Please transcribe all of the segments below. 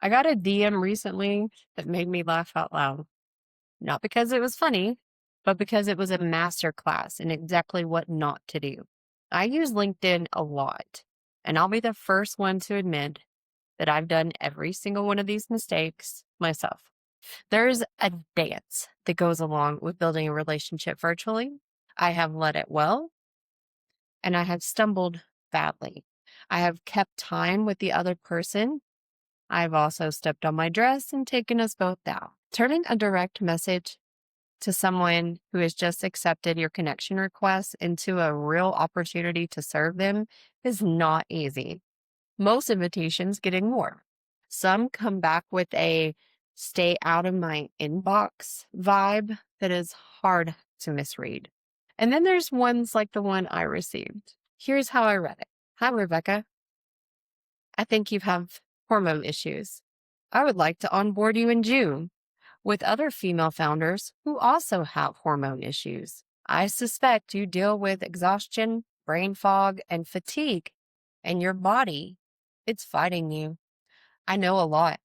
I got a DM recently that made me laugh out loud. Not because it was funny, but because it was a master class in exactly what not to do. I use LinkedIn a lot, and I'll be the first one to admit that I've done every single one of these mistakes myself. There's a dance that goes along with building a relationship virtually. I have led it well, and I have stumbled badly. I have kept time with the other person. I've also stepped on my dress and taken us both down. Turning a direct message to someone who has just accepted your connection request into a real opportunity to serve them is not easy. Most invitations get ignored. Some come back with a stay out of my inbox vibe that is hard to misread. And then there's ones like the one I received. Here's how I read it. Hi, Rebecca. I think you have hormone issues. I would like to onboard you in June with other female founders who also have hormone issues. I suspect you deal with exhaustion, brain fog, and fatigue, and your body, it's fighting you. I know a lot.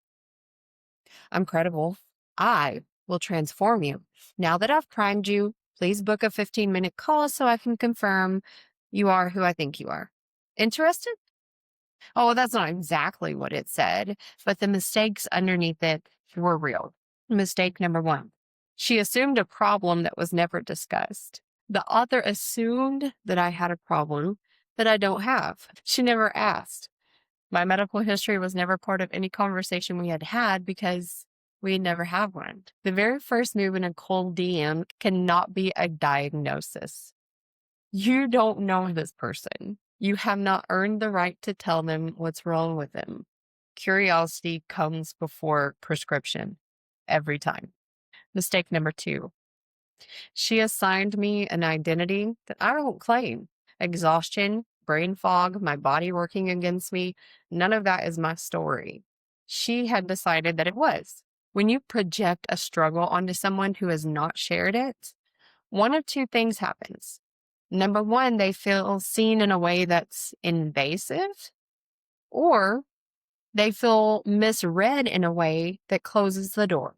I'm credible. I will transform you. Now that I've primed you, please book a 15-minute call so I can confirm you are who I think you are. Interested? Oh, that's not exactly what it said, but the mistakes underneath it were real. Mistake number one. She assumed a problem that was never discussed. The author assumed that I had a problem that I don't have. She never asked. My medical history was never part of any conversation we had had because we never had one. The very first move in a cold DM cannot be a diagnosis. You don't know this person. You have not earned the right to tell them what's wrong with them. Curiosity comes before prescription every time. Mistake number two. She assigned me an identity that I don't claim. Exhaustion, brain fog, my body working against me, none of that is my story. She had decided that it was. When you project a struggle onto someone who has not shared it, one of two things happens. Number one, they feel seen in a way that's invasive, or they feel misread in a way that closes the door.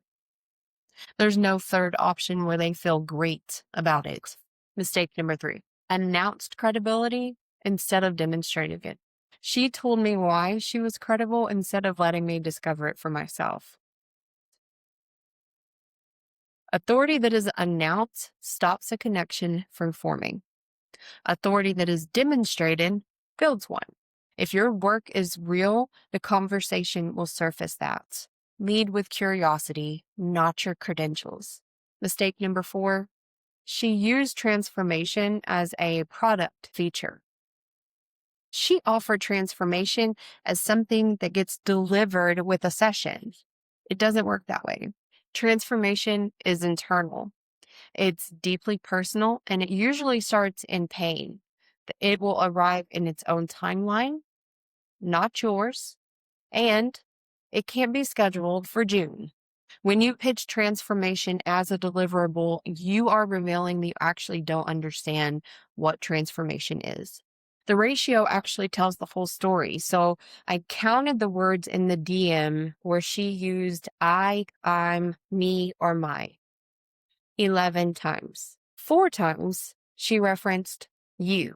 There's no third option where they feel great about it. Mistake number three, announced credibility instead of demonstrating it. She told me why she was credible instead of letting me discover it for myself. Authority that is announced stops a connection from forming. Authority that is demonstrated builds one. If your work is real, the conversation will surface that. Lead with curiosity, not your credentials. Mistake number four, she used transformation as a product feature. She offered transformation as something that gets delivered with a session. It doesn't work that way. Transformation is internal. It's deeply personal, and it usually starts in pain. It will arrive in its own timeline, not yours, and it can't be scheduled for June. When you pitch transformation as a deliverable, you are revealing that you actually don't understand what transformation is. The ratio actually tells the whole story. So I counted the words in the DM where she used I, I'm, me, or my 11 times. 4 times she referenced you.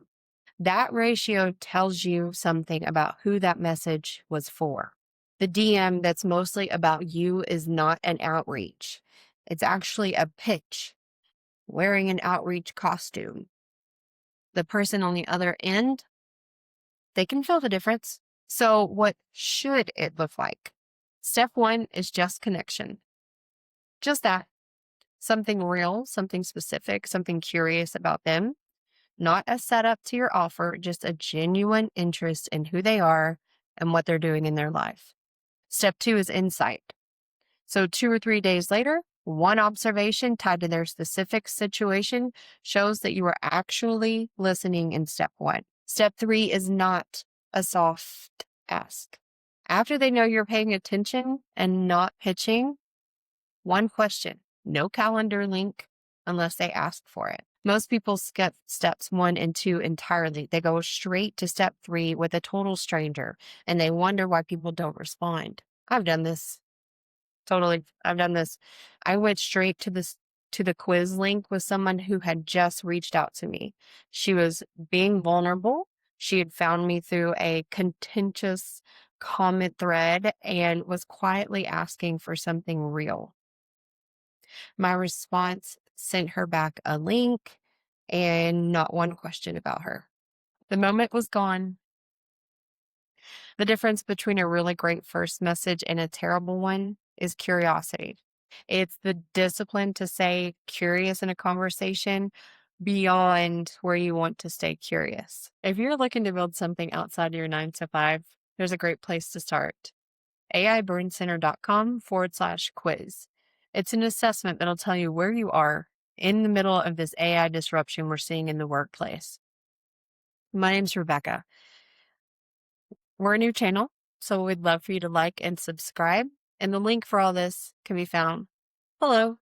That ratio tells you something about who that message was for. The DM that's mostly about you is not an outreach. It's actually a pitch, wearing an outreach costume. The person on the other end, they can feel the difference. So what should it look like? Step one is just connection. Just that. Something real, something specific, something curious about them. Not a setup to your offer, just a genuine interest in who they are and what they're doing in their life. Step two is insight. So 2 or 3 days later, one observation tied to their specific situation shows that you are actually listening in step one. Step three is not a soft ask. After they know you're paying attention and not pitching, one question, no calendar link unless they ask for it. Most people skip steps 1 and 2 entirely. They go straight to step 3 with a total stranger, and they wonder why people don't respond. I've done this. Totally. I've done this. I went straight to the quiz link with someone who had just reached out to me. She was being vulnerable. She had found me through a contentious comment thread and was quietly asking for something real. My response sent her back a link and not one question about her. The moment was gone. The difference between a really great first message and a terrible one is curiosity. It's the discipline to stay curious in a conversation beyond where you want to stay curious. If you're looking to build something outside of your 9 to 5, there's a great place to start. AIBurnCenter.com/quiz. It's an assessment that'll tell you where you are in the middle of this AI disruption we're seeing in the workplace. My name's Rebecca. We're a new channel, so we'd love for you to like and subscribe. And the link for all this can be found below.